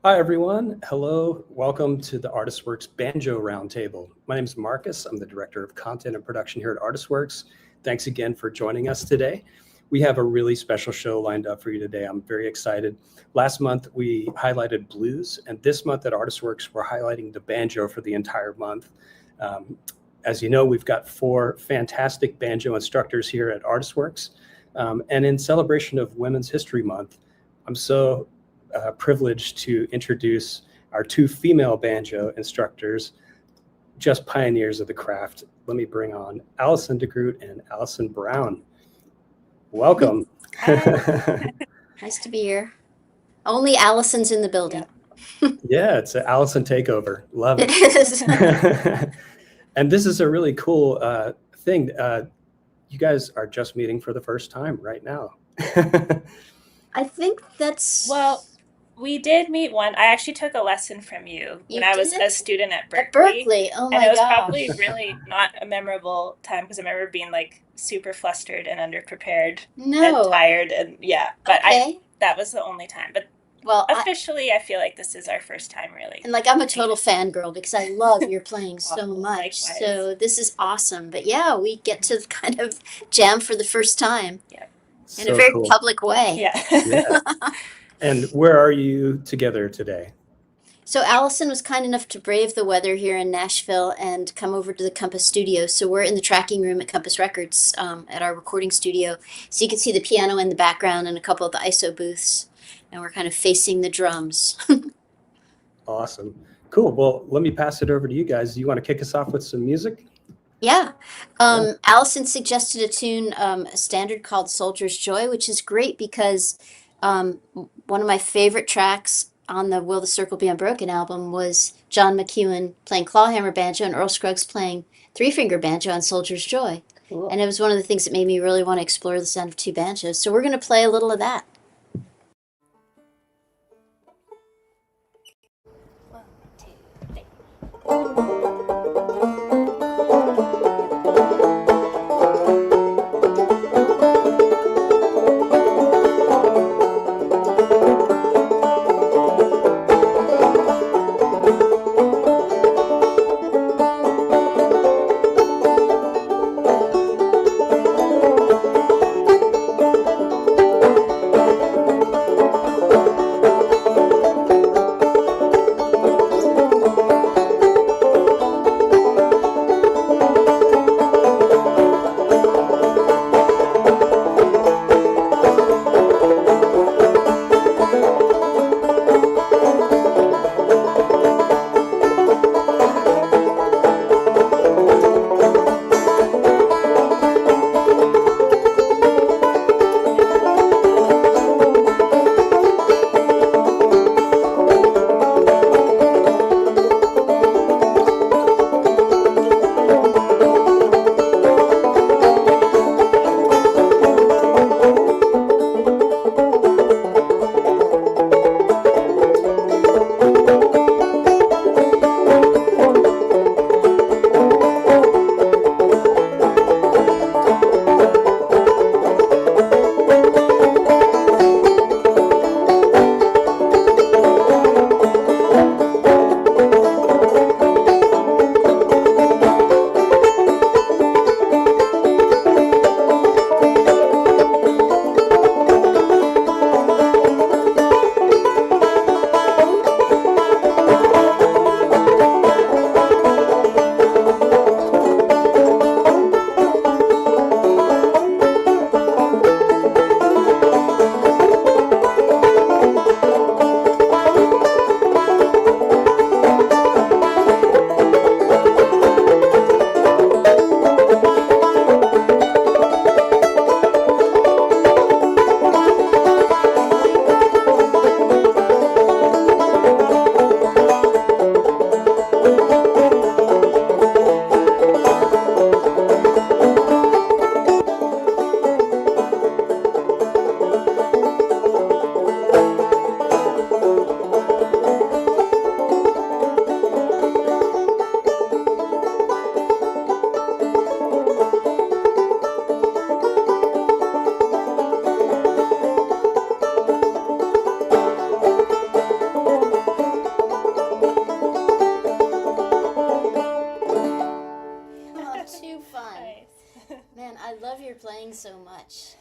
Hi, everyone. Hello. Welcome to the ArtistWorks Banjo Roundtable. My name is Marcus. I'm the Director of Content and Production here at ArtistWorks. Thanks again for joining us today. We have a really special show lined up for you today. I'm very excited. Last month, we highlighted blues, and this month at ArtistWorks, we're highlighting the banjo for the entire month. As you know, we've got 4 fantastic banjo instructors here at ArtistWorks. And in celebration of Women's History Month, I'm so privileged to introduce our 2 female banjo instructors, just pioneers of the craft. Let me bring on Allison de Groot and Allison Brown. Welcome. Nice to be here. Only Allison's in the building. Yeah, it's an Allison takeover. Love it. It is. And this is a really cool thing. You guys are just meeting for the first time right now. I think that's... Well, we did meet one. I actually took a lesson from you when I was a student at Berkeley. At Berkeley, oh my gosh. And it was probably really not a memorable time because I remember being like super flustered and underprepared and tired and but okay. That was the only time. But well, officially, I feel like this is our first time really. And like I'm a total fangirl because I love your playing so much. Likewise. So this is awesome. But yeah, we get to kind of jam for the first time. Yeah. In a very public way. Yeah. And where are you together today? So Allison was kind enough to brave the weather here in Nashville and come over to the Compass studio. So we're in the tracking room at Compass Records at our recording studio. So you can see the piano in the background and a couple of the ISO booths. And we're kind of facing the drums. Awesome. Cool. Well, let me pass it over to you guys. Do you want to kick us off with some music? Yeah. Allison suggested a tune, a standard called Soldier's Joy, which is great because one of my favorite tracks on the Will the Circle Be Unbroken album was John McEwen playing clawhammer banjo and Earl Scruggs playing 3-finger banjo on Soldier's Joy. Cool. And it was one of the things that made me really want to explore the sound of 2 banjos. So we're going to play a little of that.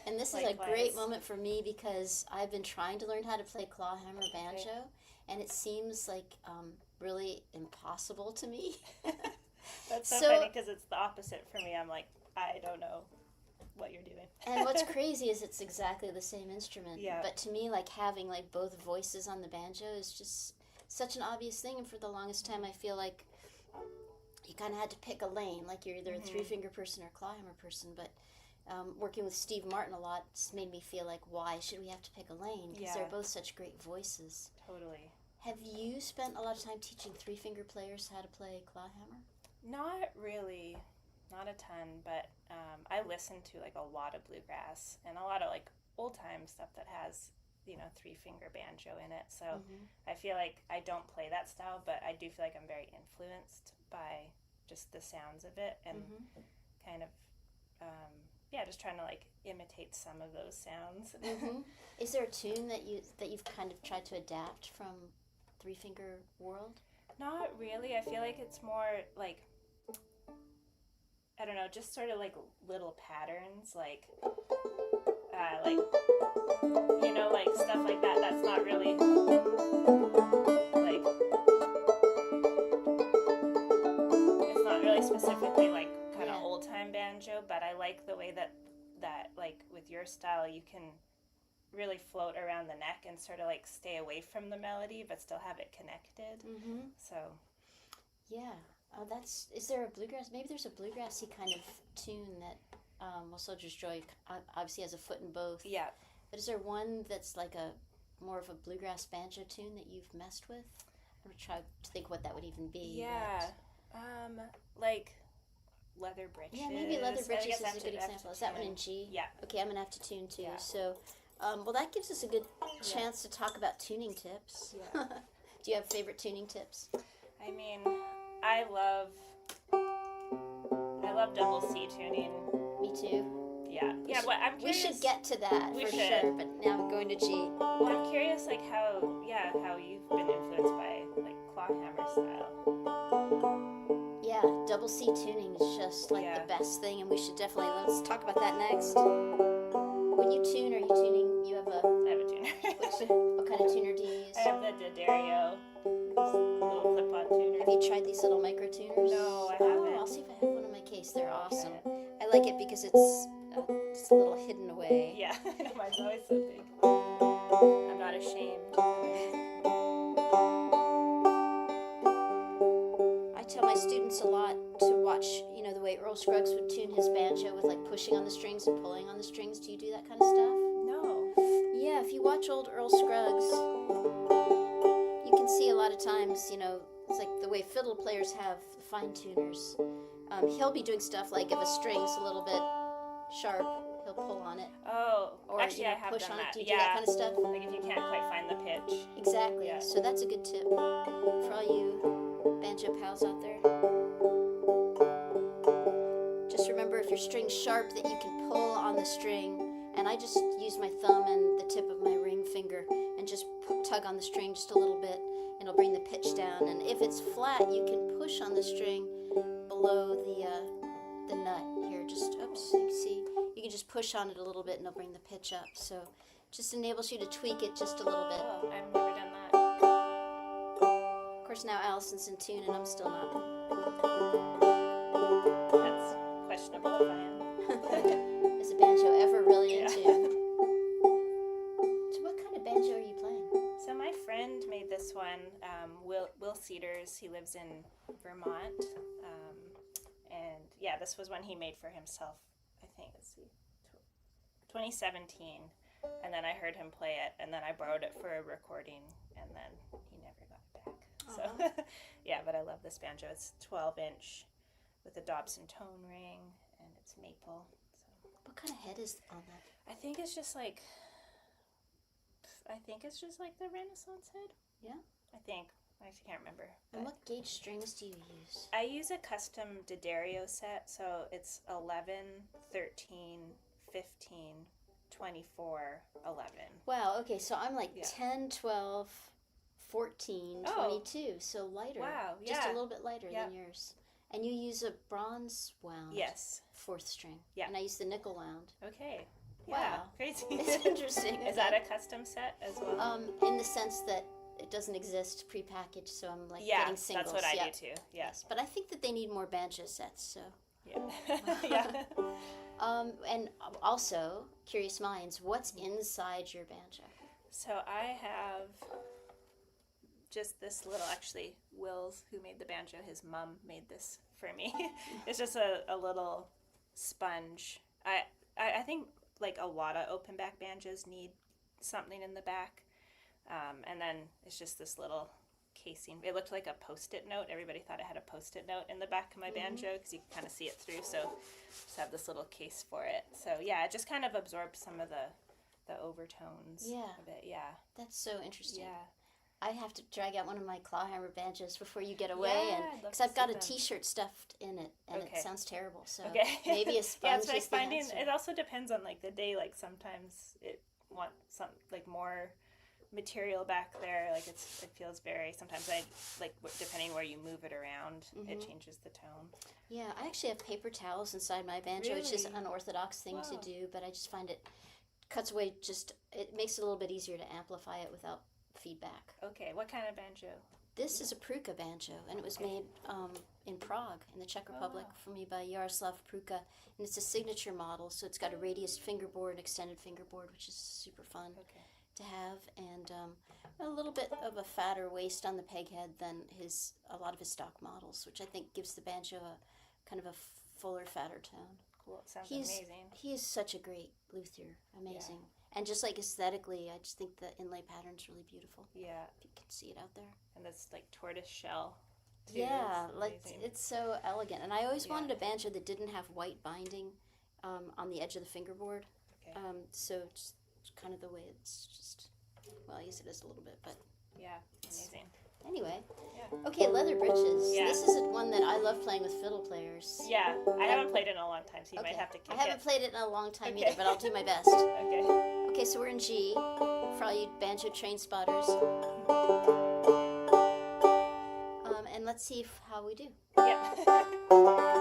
And this is a great moment for me because I've been trying to learn how to play clawhammer banjo, and it seems like really impossible to me. That's so funny because it's the opposite for me. I'm like, I don't know what you're doing. And what's crazy is it's exactly the same instrument. Yeah. But to me, like having like both voices on the banjo is just such an obvious thing. And for the longest time, I feel like you kind of had to pick a lane. Like you're either a three-finger person or a clawhammer person. But working with Steve Martin a lot just made me feel like, why should we have to pick a lane? Because they're both such great voices. Totally. Have you spent a lot of time teaching three-finger players how to play clawhammer? Not really. Not a ton, but I listen to like a lot of bluegrass and a lot of like old time stuff that has, you know, three-finger banjo in it. So I feel like I don't play that style, but I do feel like I'm very influenced by just the sounds of it and kind of, just trying to like imitate some of those sounds. Is there a tune that you've kind of tried to adapt from three-finger world? Not really. I feel like it's more like, I don't know, just sort of like little patterns, like you know, like stuff like that. That's not really like, it's not really specifically like kind of old time banjo, but I like the way that like with your style you can really float around the neck and sort of like stay away from the melody but still have it connected. So yeah. Is there a bluegrass? Maybe there's a bluegrassy kind of tune that, Soldier's Joy obviously has a foot in both. Yeah. But is there one that's like a more of a bluegrass banjo tune that you've messed with? I'm trying to think what that would even be. Yeah. Like Leather Breeches. Yeah, maybe Leather Breeches is a good example. Is that one in G? Yeah. Okay, I'm going to have to tune too. Yeah. So, well, that gives us a good chance to talk about tuning tips. Yeah. Do you have favorite tuning tips? I mean, I love double C tuning. Me too. Yeah. I'm curious. We should get to that for sure, but now I'm going to G. Well, I'm curious, like, how you've been influenced by, like, clawhammer style. Yeah, double C tuning is just, like, the best thing, and we should definitely, let's talk about that next. When you tune, are you tuning, I have a tuner. What kind of tuner do you use? I have the D'Addario little clip-on tuner. Have you tried these little micro tuners? No, I haven't. I'll see if I have one in my case. They're awesome. I like it because it's a little hidden away. Yeah, I know, mine's always so big. I'm not ashamed. I tell my students a lot to watch, you know, the way Earl Scruggs would tune his banjo with like pushing on the strings and pulling on the strings. Do you do that kind of stuff? No. Yeah, if you watch old Earl Scruggs, you can see a lot of times, you know, it's like the way fiddle players have fine tuners. He'll be doing stuff like if a string's a little bit sharp, he'll pull on it. Oh, or, actually, you know, I have push done on that. It. Do you do that kind of stuff? Like if you can't quite find the pitch. Exactly. Yeah. So that's a good tip for all you banjo pals out there. Just remember, if your string's sharp, that you can pull on the string. And I just use my thumb and the tip of my ring finger and just tug on the string just a little bit, and it'll bring the pitch down. And if it's flat, you can push on the string below the nut here. Just, oops, you can see, you can just push on it a little bit and it'll bring the pitch up. So just enables you to tweak it just a little bit. Oh, I've never done that. Of course, now Allison's in tune and I'm still not. That's questionable if I am. Is a banjo ever really in tune? So what kind of banjo are you playing? So my friend made this one, Will Cedars. He lives in Vermont. And yeah, this was one he made for himself, I think, 2017. And then I heard him play it, and then I borrowed it for a recording, and then he never got it back. So yeah, but I love this banjo. It's 12-inch with a Dobson tone ring, and it's maple. So What kind of head is on that? I think it's just like the Renaissance head. Yeah? I think. I actually can't remember. And what gauge strings do you use? I use a custom D'Addario set, so it's 11, 13, 15, 24, 11. Wow, okay, so I'm like Yeah. 10, 12, 14, Oh. 22, so lighter. Wow, Just a yeah. little bit lighter Yeah. than yours. And you use a bronze wound. Yes. Fourth string. Yeah. And I use the nickel wound. Okay. Yeah, Wow. crazy. It's interesting. Is that a custom set as well? In the sense that it doesn't exist prepackaged, so I'm like Yeah, getting singles. that's what I yeah. do too. Yeah. Yes, but I think that they need more banjo sets. So, Yeah. Yeah. and also, curious minds, what's inside your banjo? So I have just this little, actually, Will's, who made the banjo, his mom made this for me. It's just a little sponge. I think like a lot of open back banjos need something in the back. And then it's just this little casing. It looked like a Post-it note. Everybody thought it had a Post-it note in the back of my banjo because you can kind of see it through. So just have this little case for it. So yeah, it just kind of absorbed some of the overtones of it. Yeah. That's so interesting. Yeah. I have to drag out one of my clawhammer banjos before you get away, Yeah, and I'd love because to I've got see a them. T-shirt stuffed in it, and Okay. it sounds terrible. So Okay. maybe a sponge Yeah, it's like is the finding. answer. It also depends on like the day. Like sometimes it wants some like more material back there. Like it feels very. Sometimes I like depending where you move it around, it changes the tone. Yeah, I actually have paper towels inside my banjo, which is an Really? unorthodox thing to Wow. do, but I just find it cuts away. It makes it a little bit easier to amplify it without feedback. Okay, what kind of banjo? This is a Pruka banjo, and it was made in Prague, in the Czech Republic, for me by Jaroslav Pruka. And it's a signature model, so it's got a radius fingerboard, an extended fingerboard, which is super fun Okay. to have, and a little bit of a fatter waist on the peg head than a lot of his stock models, which I think gives the banjo a kind of a fuller, fatter tone. Cool. It sounds He's amazing. He is such a great luthier, amazing. And just like aesthetically, I just think the inlay pattern's really beautiful. Yeah, If you can see it out there. and this like tortoise shell. Too. Yeah, It's like amazing. it's so elegant. And I always Yeah. wanted a banjo that didn't have white binding on the edge of the fingerboard. Okay. So it's kind of the way it's just, well, yes, it is a little bit, but Yeah, amazing. anyway. Yeah. Okay, leather britches. Yeah. This is one that I love playing with fiddle players. Yeah, I haven't played it in a long time, so you Okay. might have to kick I haven't it. played it in a long time Okay. either, but I'll do my best. Okay. Okay, so we're in G for all you banjo train spotters. And let's see how we do. Yeah.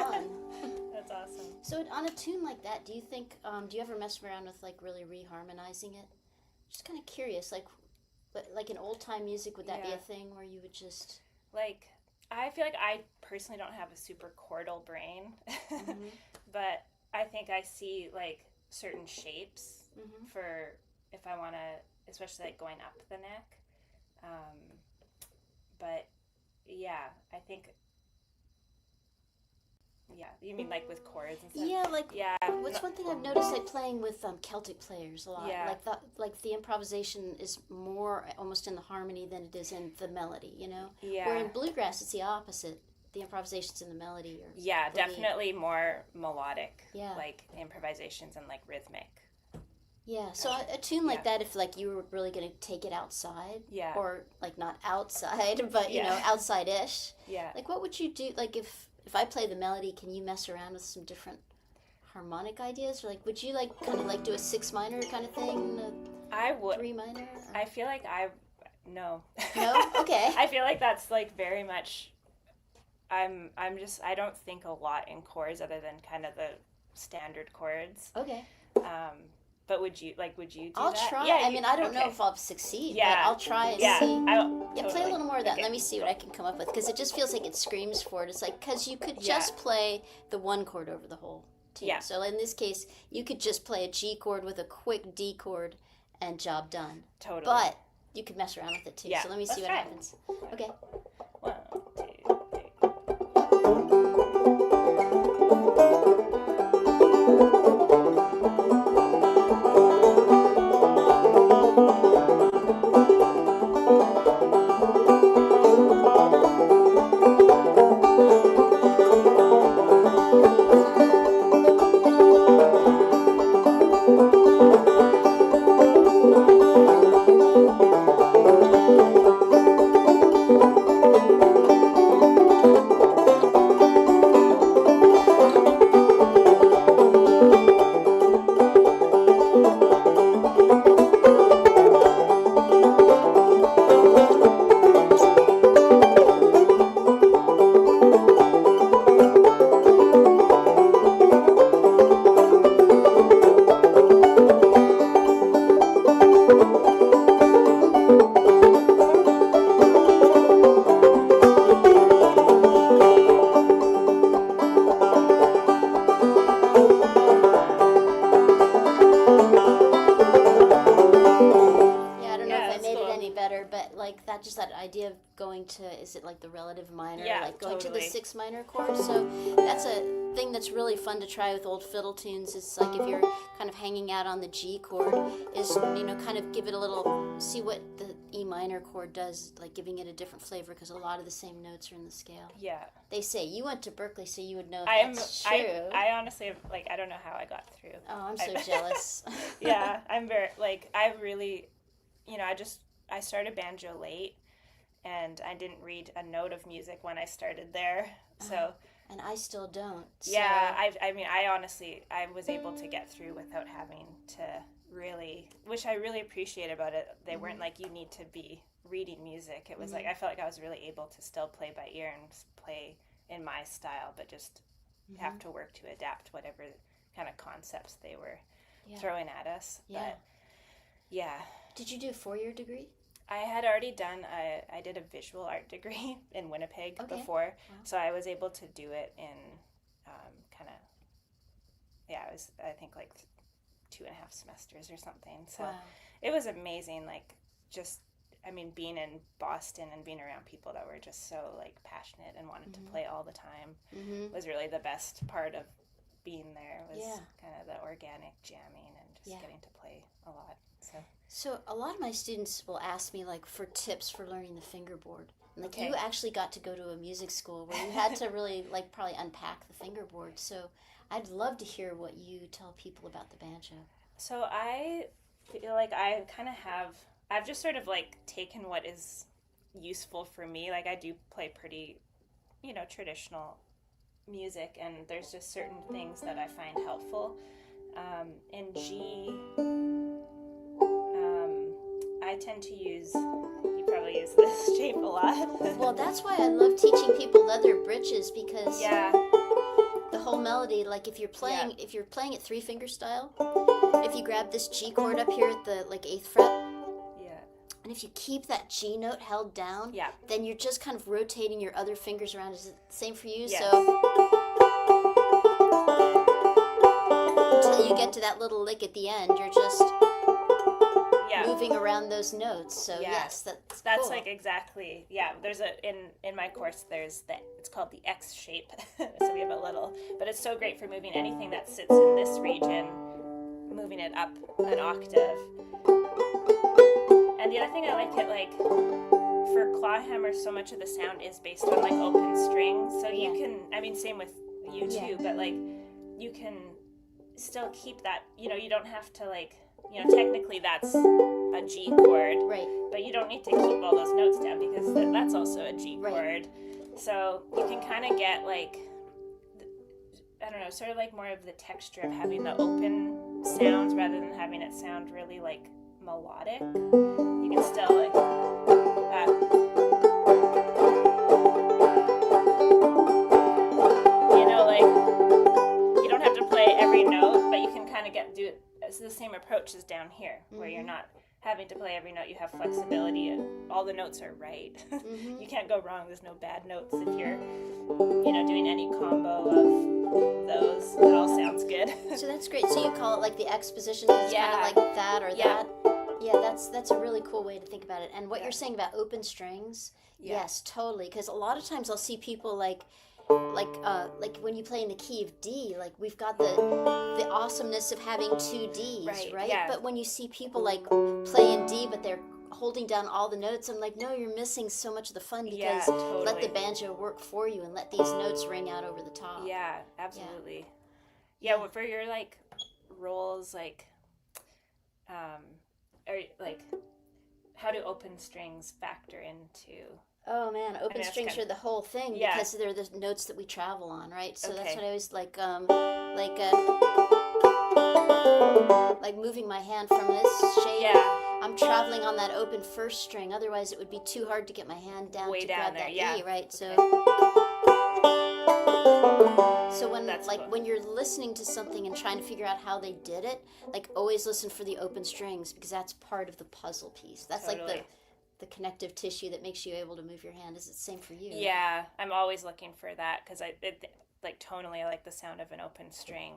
fun. That's awesome. So on a tune like that, do you think, do you ever mess around with like really reharmonizing it? Just kind of curious, like in old time music, would that be a thing where you would just like? I feel like I personally don't have a super chordal brain, but I think I see like certain shapes for if I want to, especially like going up the neck. But yeah, I think. Yeah, you mean like with chords and stuff? Yeah, like what's one thing I've noticed like playing with Celtic players a lot. Yeah. Like the improvisation is more almost in the harmony than it is in the melody, you know? Yeah. Where in bluegrass it's the opposite. The improvisation's in the melody or Yeah, the definitely more melodic. Yeah. Like improvisations and like rhythmic. Yeah, so a tune like that, if like you were really going to take it outside, or like not outside, but you know, outside-ish. Yeah. Like what would you do? Like if I play the melody, can you mess around with some different harmonic ideas, or like would you like kind of like do a 6 minor kind of thing? I would. 3 minor. Or? I feel like no. No. Okay. I feel like that's like very much. I don't think a lot in chords other than kind of the standard chords. Okay. But would you do I'll that? try. Yeah, I mean, I don't know if I'll succeed, Yeah. but I'll try and Yeah. see. Totally. Play a little more of that. Okay. Let me see what I can come up with, because it just feels like it screams for it. It's like, because you could just play the one chord over the whole tune. Yeah. So in this case, you could just play a G chord with a quick D chord and job done. Totally. But you could mess around with it too. Yeah. So let me see what happens. Okay. 1, 2, that idea of going to, is it like the relative minor? Yeah, like going to the totally. 6 minor chord. So that's a thing that's really fun to try with old fiddle tunes. It's like if you're kind of hanging out on the G chord, is, you know, kind of give it a little, see what the E minor chord does, like giving it a different flavor, because a lot of the same notes are in the scale. Yeah. They say, you went to Berkeley, so you would know if that's true. I honestly, like, I don't know how I got through. Oh, I'm so jealous. Yeah, I'm very, like, I really, you know, I started banjo late, and I didn't read a note of music when I started there, so. And I still don't. So. Yeah, I mean, I honestly, I was able to get through without having to really, which I really appreciate about it. They weren't like, you need to be reading music. It was like, I felt like I was really able to still play by ear and play in my style, but just have to work to adapt whatever kind of concepts they were throwing at us. Yeah. But yeah. Did you do a 4-year degree? I had already done, I did a visual art degree in Winnipeg before, so I was able to do it in kind of, it was, I think, like 2.5 semesters or something. So it was amazing, like, just, I mean, being in Boston and being around people that were just so, like, passionate and wanted to play all the time was really the best part of being there, was kind of the organic jamming and just getting to play a lot, So a lot of my students will ask me, like, for tips for learning the fingerboard. Like, you actually got to go to a music school where you had to really, like, probably unpack the fingerboard. So I'd love to hear what you tell people about the banjo. So I feel like I kind of I've just sort of, like, taken what is useful for me. Like, I do play pretty, you know, traditional music, and there's just certain things that I find helpful. In G, I tend to use, you probably use this shape a lot. Well, that's why I love teaching people leather britches, because melody, like if you're playing it 3-finger style, if you grab this G chord up here at the like 8th fret, and if you keep that G note held down, then you're just kind of rotating your other fingers around. Is it the same for you? Yes. So until you get to that little lick at the end, you're just moving around those notes. So yes, that's cool. Like exactly. Yeah, there's in my course there's it's called the X shape. So we have a little, but it's so great for moving anything that sits in this region, moving it up an octave. And the other thing I like it, like for clawhammer, so much of the sound is based on like open strings. So you can, I mean, same with you too, but like you can still keep that, you know, you don't have to like, you know, technically that's a G chord, right? But you don't need to keep all those notes down because that's also a G chord. So you can kind of get like, I don't know, sort of like more of the texture of having the open sounds rather than having it sound really like melodic. You can still like you know, like you don't have to play every note, but you can kind of do it. It's the same approach as down here, where you're not having to play every note. You have flexibility and all the notes are right. You can't go wrong. There's no bad notes if you're, you know, doing any combo of those. It all sounds good. So that's great. So you call it like the X position, it's kind of like that or that. Yeah, that's a really cool way to think about it. And what you're saying about open strings, yes, totally. Because a lot of times I'll see people like when you play in the key of D, like we've got the awesomeness of having 2 Ds, right? Yeah. But when you see people like play in D, but they're holding down all the notes, I'm like, no, you're missing so much of the fun because totally. let the banjo work for you and let these notes ring out over the top. Yeah, absolutely. Yeah, well, for your like roles, like, or like, how do open strings factor into? Oh man, open strings are the whole thing because they're the notes that we travel on, right? So that's what I always like moving my hand from this shape. Yeah. I'm traveling on that open first string. Otherwise, it would be too hard to get my hand down to grab that E, right? So, so when when you're listening to something and trying to figure out how they did it, like always listen for the open strings because that's part of the puzzle piece. That's like the connective tissue that makes you able to move your hand. Is it the same for you? Yeah, I'm always looking for that because like tonally, I like the sound of an open string,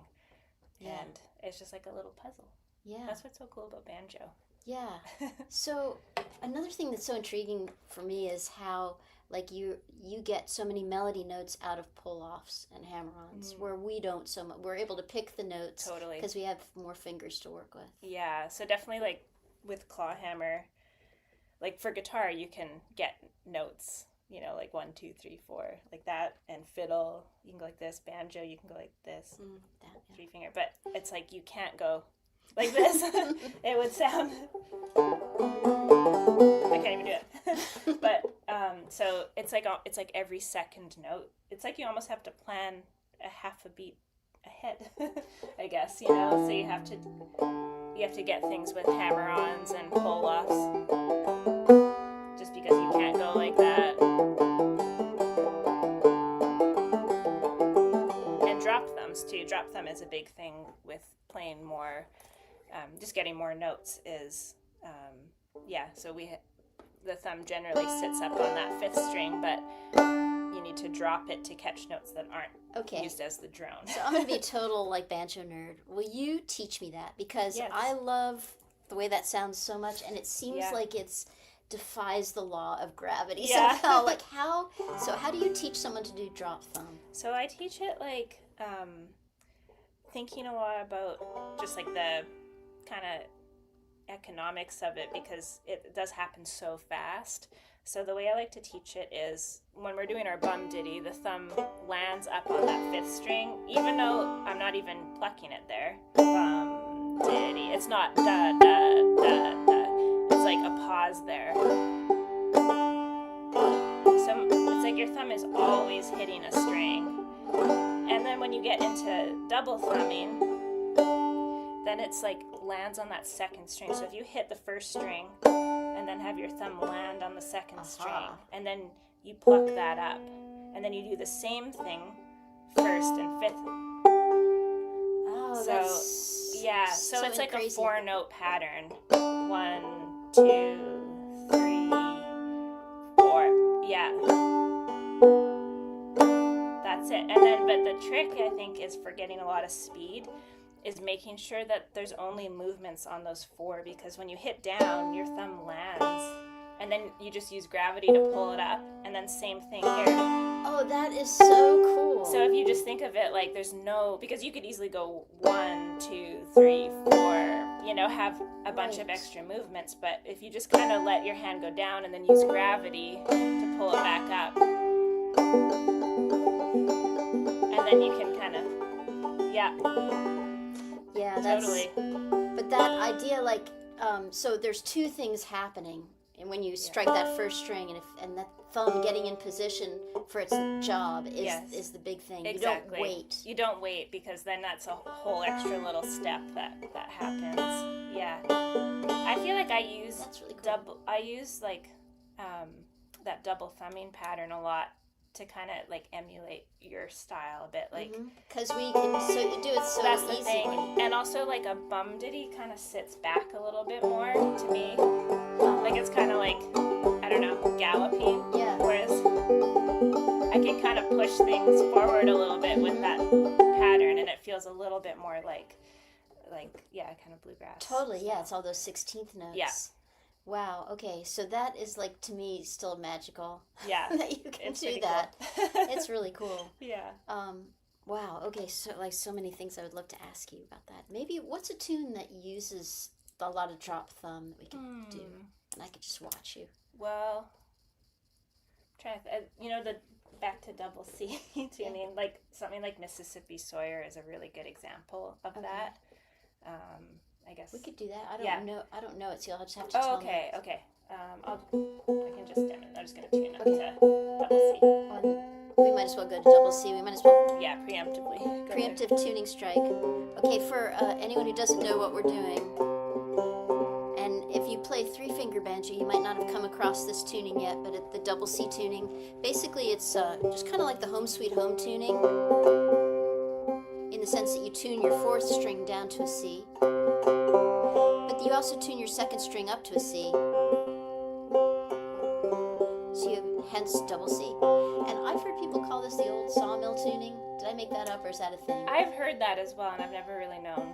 and it's just like a little puzzle. Yeah, that's what's so cool about banjo. Yeah. So another thing that's so intriguing for me is how like you get so many melody notes out of pull-offs and hammer-ons where we don't so much. We're able to pick the notes because we have more fingers to work with. Yeah. So definitely like with clawhammer. Like for guitar, you can get notes, you know, like 1, 2, 3, 4, like that, and fiddle, you can go like this. Banjo, you can go like this, 3-finger. But it's like you can't go like this. It would sound. I can't even do it. But so it's like every second note. It's like you almost have to plan a half a beat ahead, I guess, you know. So you have to get things with hammer-ons and pull-offs. Just because you can't go like that. And drop thumbs too. Drop thumb is a big thing with playing more, just getting more notes is, so the thumb generally sits up on that 5th string, but you need to drop it to catch notes that aren't used as the drone. So I'm going to be a total like banjo nerd. Will you teach me that? Because I love the way that sounds so much, and it seems like it's defies the law of gravity somehow. Like how do you teach someone to do drop thumb? So I teach it like thinking a lot about just like the kind of economics of it because it does happen so fast. So the way I like to teach it is when we're doing our bum ditty, the thumb lands up on that 5th string, even though I'm not even plucking it there. Bum ditty. It's not da da da da. It's like a pause there. So it's like your thumb is always hitting a string. And then when you get into double thumbing, then it's like lands on that 2nd string. So if you hit the 1st string and then have your thumb land on the 2nd string, and then you pluck that up, and then you do the same thing 1st and 5th Oh, So, that's yeah, so it's like crazy. a 4-note pattern. 1, 2, 3, 4. Yeah. That's it. And then, but the trick, I think, is for getting a lot of speed, is making sure that there's only movements on those 4, because when you hit down, your thumb lands, and then you just use gravity to pull it up, and then same thing here. Oh, that is so cool. So if you just think of it like there's no, because you could easily go 1, 2, 3, 4, you know, have a bunch of extra movements, but if you just kind of let your hand go down and then use gravity to pull it back up, and then you can kind of, yeah, that's totally. But that idea, like, so there's two things happening, and when you strike that first string, and that thumb getting in position for its job is the big thing. Exactly. You don't wait. You don't wait, because then that's a whole extra little step that happens. Yeah. I feel like I use That's really cool. that double thumbing pattern a lot to kind of like emulate your style a bit, like because we can. So you do it so that's the easily. thing. And also, like, a bum ditty kind of sits back a little bit more to me. Like, it's kind of like, I don't know, galloping. Yeah. Whereas I can kind of push things forward a little bit with that pattern, and it feels a little bit more like kind of bluegrass. Totally, yeah. It's all those 16th notes. Yeah. Wow. Okay, so that is, like, to me still magical. Yeah. that you can do that. Cool. It's really cool. Yeah. Wow. Okay, so like so many things I would love to ask you about that. Maybe what's a tune that uses a lot of drop thumb that we can do, and I could just watch you. Well, I'm trying to, the back to double C tuning, like something like Mississippi Sawyer is a really good example of that. I guess we could do that. I don't know it, so you'll just have to Oh, tell okay, me. okay. I can just dim it. I'm just gonna tune up to double We might as well go to double C. We might as well. C. Yeah, preemptively. Preemptive tuning strike. Okay, for anyone who doesn't know what we're doing, and if you play 3-finger banjo, you might not have come across this tuning yet, but the double C tuning, basically it's just kind of like the Home Sweet Home tuning, in the sense that you tune your 4th string down to a C, but you also tune your 2nd string up to a C. So you have, hence double C. And I've heard people call this the old sawmill tuning. Did I make that up, or is that a thing? I've heard that as well, and I've never really known.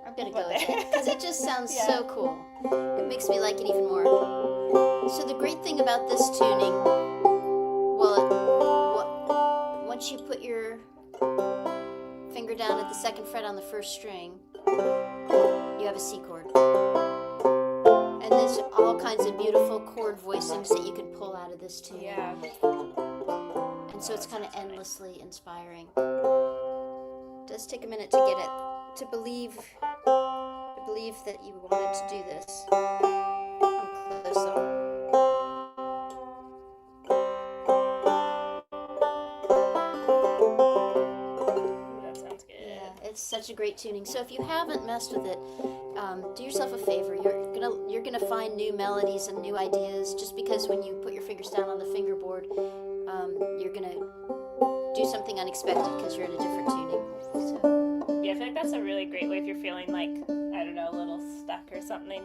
I'm gonna go with it because it just sounds Yeah. so cool. It makes me like it even more. So the great thing about this tuning, once you put your finger down at the 2nd fret on the 1st string, you have a C chord. And there's all kinds of beautiful chord voicings that you can pull out of this tuning. Yeah. And so it's kind of endlessly inspiring. It does take a minute to get it, to believe that you wanted to do this. I'm close though. That sounds good. Yeah, it's such a great tuning. So if you haven't messed with it, do yourself a favor. You're gonna find new melodies and new ideas just because when you put your fingers down on the fingerboard, you're gonna do something unexpected because you're in a different tuning. So. Yeah, I feel like that's a really great way if you're feeling like, I don't know, a little stuck or something.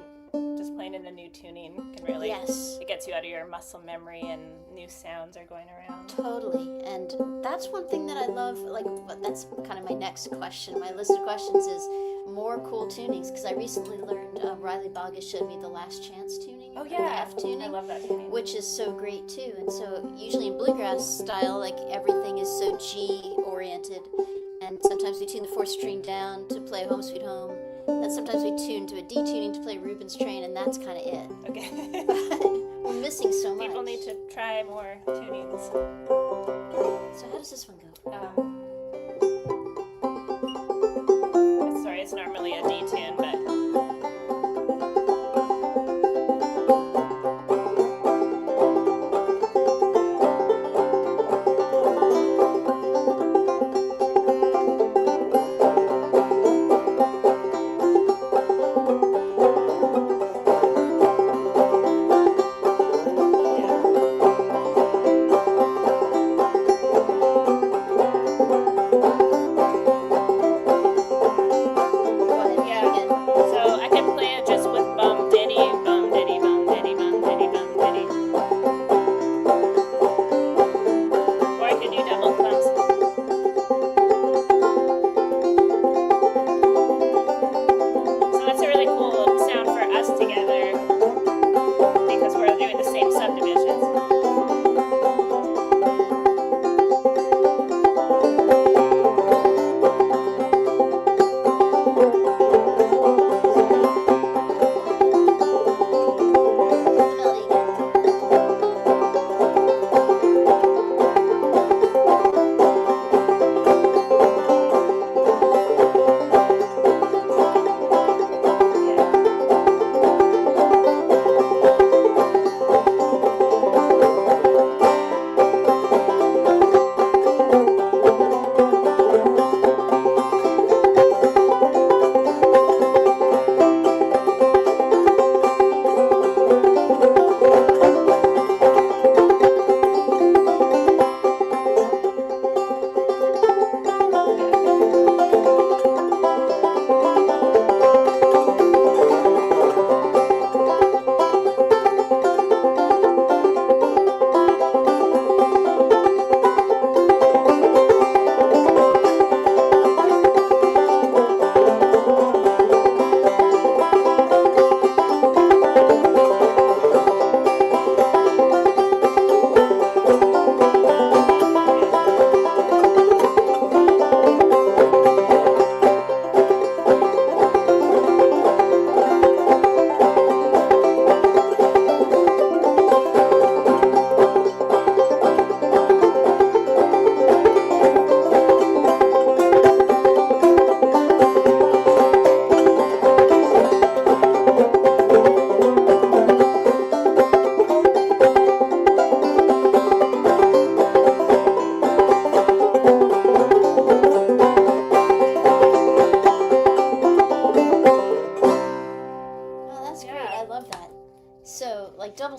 Just playing in a new tuning can really, Yes. It gets you out of your muscle memory and new sounds are going around. Totally, and that's one thing that I love. Like, that's kind of my next question. My list of questions is more cool tunings because I recently learned Riley Boggess showed me the Last Chance tuning. Oh the yeah, F tuning. I love that tuning. Which is so great too. And so usually in bluegrass style, like everything is so G oriented, and sometimes we tune the 4th string down to play Home Sweet Home. Then sometimes we tune to a D tuning to play Rubens Train, and that's kind of it. Okay. We're missing so much. People need to try more tunings. So how does this one go? Sorry, it's normally a D tune, but.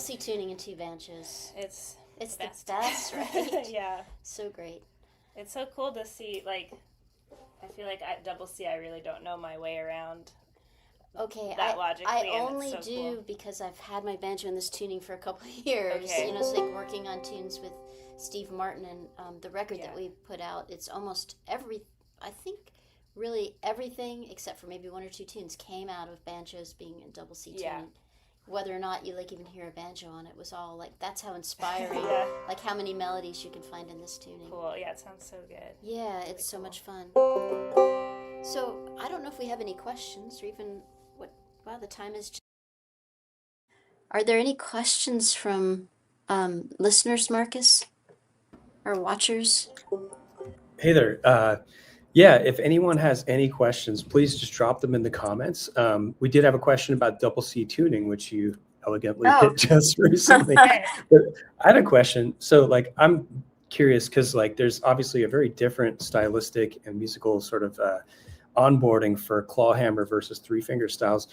C tuning and 2 banjos. It's the best. best, right? Yeah. So great. It's so cool to see, like, I feel like at double C I really don't know my way around Okay, that logically. I and only it's so do cool. because I've had my banjo in this tuning for a couple of years. Okay. You know, it's like working on tunes with Steve Martin and the record Yeah. that we put out. It's almost I think really everything except for maybe 1 or 2 tunes came out of banjos being in double C tuning. Yeah. Whether or not you like even hear a banjo on it was all like, that's how inspiring, Yeah. like how many melodies you can find in this tuning. Cool. Yeah, it sounds so good. Yeah, it's so cool. much fun. So I don't know if we have any questions or even wow, the time is. Are there any questions from listeners, Marcus, or watchers? Hey there. Yeah, if anyone has any questions, please just drop them in the comments. We did have a question about double C tuning, which you elegantly hit just recently. Okay. But I had a question. So, like, I'm curious because, like, there's obviously a very different stylistic and musical sort of onboarding for clawhammer versus 3-finger styles.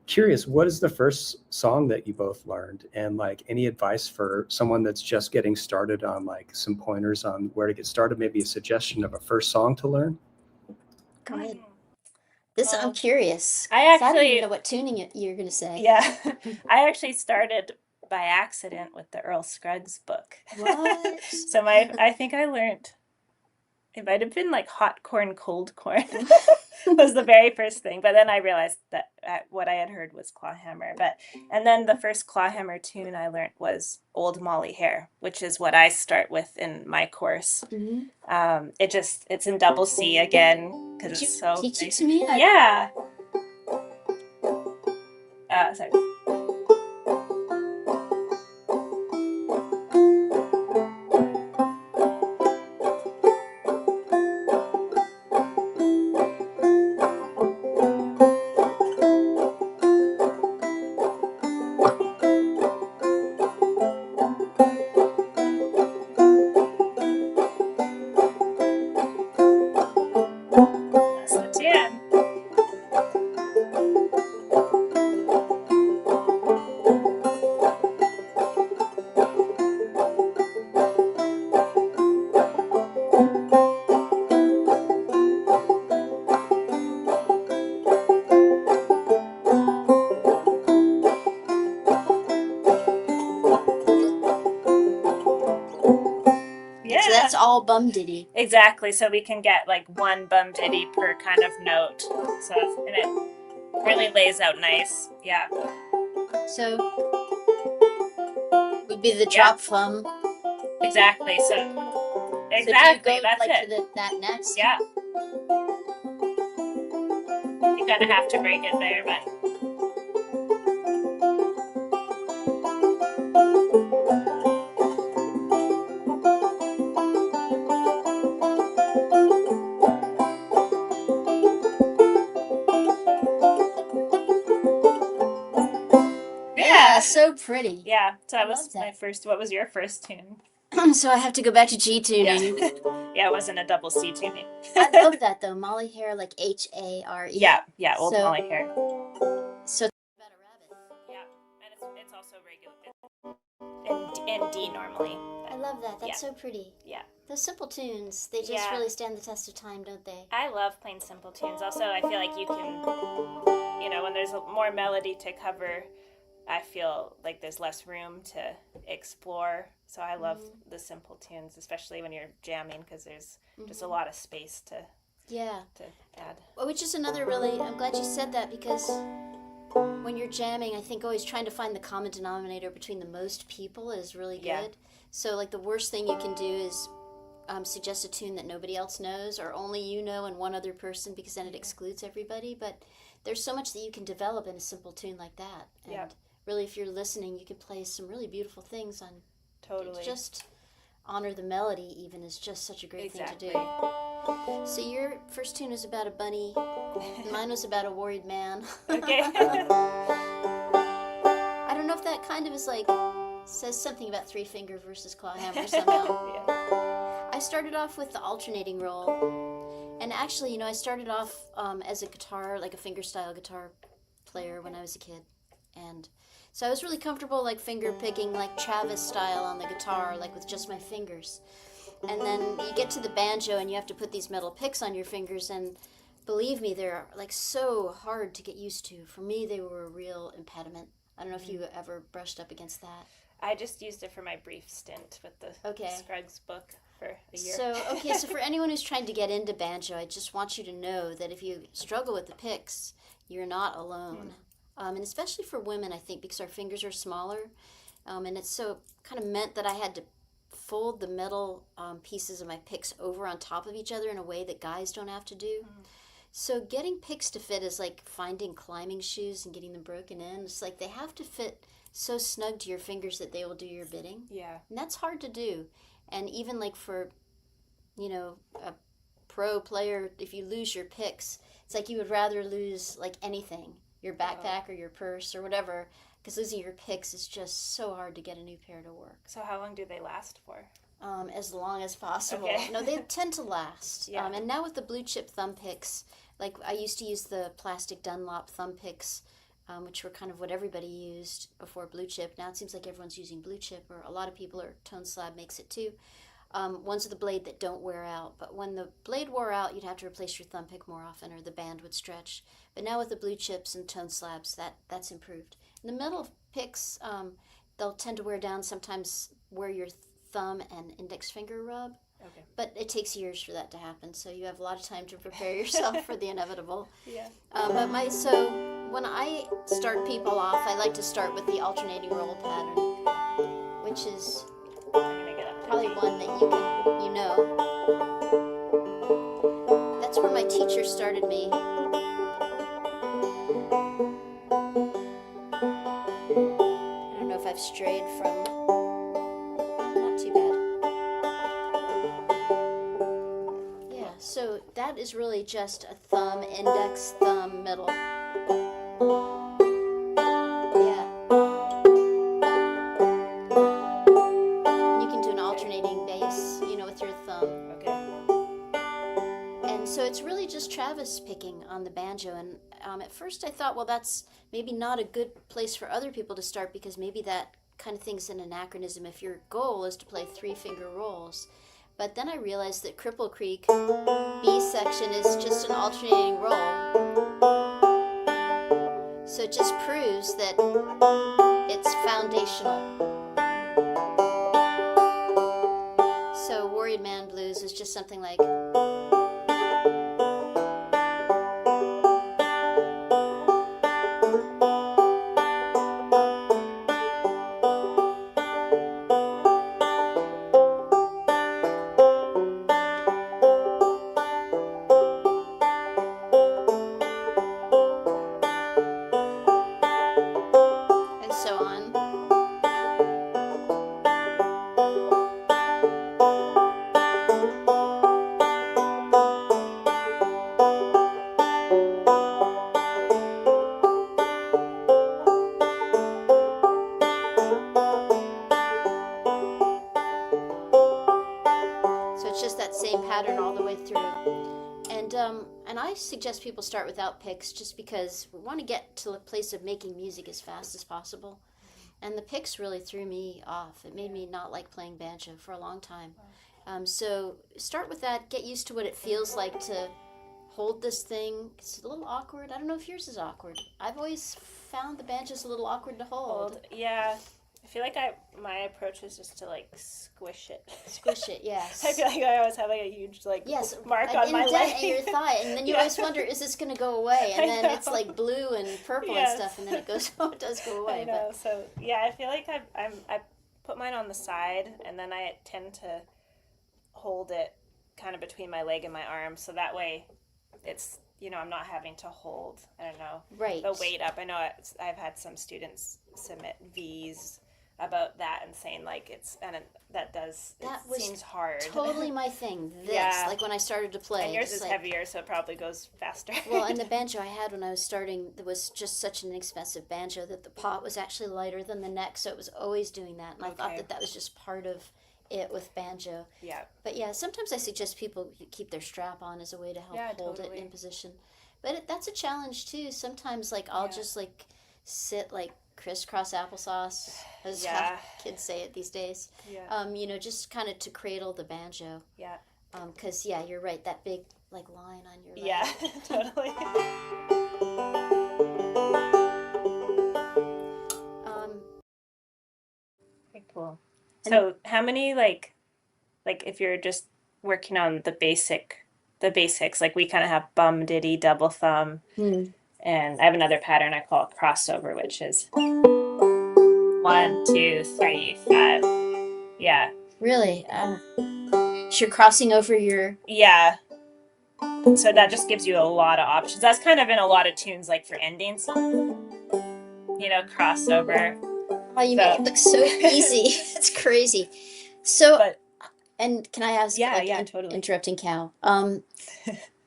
Curious, what is the first song that you both learned, and like any advice for someone that's just getting started on like some pointers on where to get started, maybe a suggestion of a first song to learn? Go ahead. Well, I'm curious. I 'Cause I don't actually- even know what tuning you're going to say. Yeah. I actually started by accident with the Earl Scruggs book. What? So I think I learned, it might have been like hot corn, cold corn was the very first thing. But then I realized that what I had heard was clawhammer. And then the first clawhammer tune I learned was Old Molly Hare, which is what I start with in my course. Mm-hmm. It's in double C again because it's so teach it nice. to me? Yeah. Sorry. That's the tune. Yeah. So that's all bum diddy. Exactly. So we can get like one bum ditty per kind of note. So and it really lays out nice. Yeah. So would be the drop thumb. Exactly. So So exactly. do you go That's like it. to that next? Yeah. You kind of have to break it there, but. Yeah, so pretty. Yeah. So I that was love that. my first. What was your first tune? So I have to go back to G tuning. Yeah. Yeah, it wasn't a double C tuning. I love that though. Molly Hare, like Hare. Yeah. Yeah. Old So- Molly Hare. So about a rabbit. Yeah, and it's also regular in D normally. I love that. That's Yeah. so pretty. Yeah. Those simple tunes, they just Yeah. really stand the test of time, don't they? I love plain simple tunes. Also, I feel like you can, when there's more melody to cover, I feel like there's less room to explore. So I love the simple tunes, especially when you're jamming, because there's just a lot of space to Yeah. add. Well, which is another really, I'm glad you said that because when you're jamming, I think always trying to find the common denominator between the most people is really good. Yeah. So, like, the worst thing you can do is suggest a tune that nobody else knows or only you know and one other person, because then it excludes everybody. But there's so much that you can develop in a simple tune like that. And Yeah. really, if you're listening, you can play some really beautiful things on. Totally. Just honor the melody, even, is just such a great thing to do. Exactly. So your first tune is about a bunny. Mine was about a worried man. Okay. I don't know if that kind of is like says something about 3-finger versus clawhammer somehow. Yeah. I started off with the alternating roll, and actually, I started off as a guitar, like a fingerstyle guitar player when I was a kid, And so I was really comfortable like finger picking like Travis style on the guitar, like with just my fingers. And then you get to the banjo and you have to put these metal picks on your fingers, and believe me, they're like so hard to get used to. For me, they were a real impediment. I don't know if you ever brushed up against that. I just used it for my brief stint with the Scruggs book for a year. So for anyone who's trying to get into banjo, I just want you to know that if you struggle with the picks, you're not alone. And especially for women, I think, because our fingers are smaller. And it's so kind of meant that I had to fold the metal pieces of my picks over on top of each other in a way that guys don't have to do. So getting picks to fit is like finding climbing shoes and getting them broken in. It's like they have to fit so snug to your fingers that they will do your bidding. Yeah. And that's hard to do. And even like for, a pro player, if you lose your picks, it's like you would rather lose like anything, your backpack or your purse or whatever, because losing your picks is just so hard to get a new pair to work. So how long do they last for? As long as possible. Okay. No, they tend to last. Yeah. And now with the blue chip thumb picks, like I used to use the plastic Dunlop thumb picks, which were kind of what everybody used before blue chip. Now it seems like everyone's using blue chip, or a lot of people, or Tone Slab makes it too. Ones with the blade that don't wear out. But when the blade wore out, you'd have to replace your thumb pick more often, or the band would stretch. But now with the blue chips and Tone Slabs, that's improved. And the metal picks, they'll tend to wear down sometimes where your thumb and index finger rub. Okay. But it takes years for that to happen, so you have a lot of time to prepare yourself for the inevitable. Yeah. So when I start people off, I like to start with the alternating roll pattern, which is I'm gonna get up to probably D. one that you know. That's where my teacher started me. I don't know if I've strayed from. Not too bad. Yeah, so that is really just a thumb, index, thumb, middle. Yeah. And you can do an alternating bass, with your thumb. Okay. And so it's really just Travis picking on the banjo. And at first I thought, well, that's maybe not a good place for other people to start, because maybe that kind of thing's an anachronism if your goal is to play 3-finger rolls. But then I realized that Cripple Creek B section is just an alternating roll. So it just proves that it's foundational. So Worried Man Blues is just something like. And so on. So it's just that same pattern all the way through. And I suggest people start without picks, just because we want to get to a place of making music as fast as possible. And the picks really threw me off. It made me not like playing banjo for a long time. So start with that. Get used to what it feels like to hold this thing. It's a little awkward. I don't know if yours is awkward. I've always found the banjo's a little awkward to hold. Yeah. I feel like my approach is just to like squish it. Squish it, yes. I feel like I always have like a huge Yes, mark an on my leg. indent in your thigh, and then you Yeah. always wonder, is this going to go away? And I then it's know. like blue and purple Yes. and stuff, and then it goes, oh, it does go away. I know. So yeah, I feel like I put mine on the side, and then I tend to hold it kind of between my leg and my arm, so that way it's I'm not having to hold, I don't know, Right. the weight up. I know I've had some students submit V's about that and saying like that was seems hard. Totally my thing. This, Yeah. like when I started to play. And yours just is like, heavier, so it probably goes faster. Well, and the banjo I had when I was starting, there was just such an inexpensive banjo that the pot was actually lighter than the neck, so it was always doing that. And I thought Okay. that was just part of it with banjo. Yeah. But yeah, sometimes I suggest people keep their strap on as a way to help Yeah, hold totally. it in position. But that's a challenge too. Sometimes like I'll Yeah. just like sit like crisscross applesauce, as how Yeah. kids say it these days. Yeah. You know, just kind of to cradle the banjo. Yeah. 'Cause yeah, you're right, that big like line on your Yeah. leg. Totally. Um, Very cool. And- So, how many like if you're just working on the basics, like we kind of have bum diddy double thumb, and I have another pattern I call crossover, which is 1, 2, 3, 5. Yeah. Really, so you're crossing over your. Yeah. So that just gives you a lot of options. That's kind of in a lot of tunes, like for endings, crossover. Oh, you make it look so easy. It's crazy. So, But and can I ask, yeah, like, yeah, totally. interrupting Cal,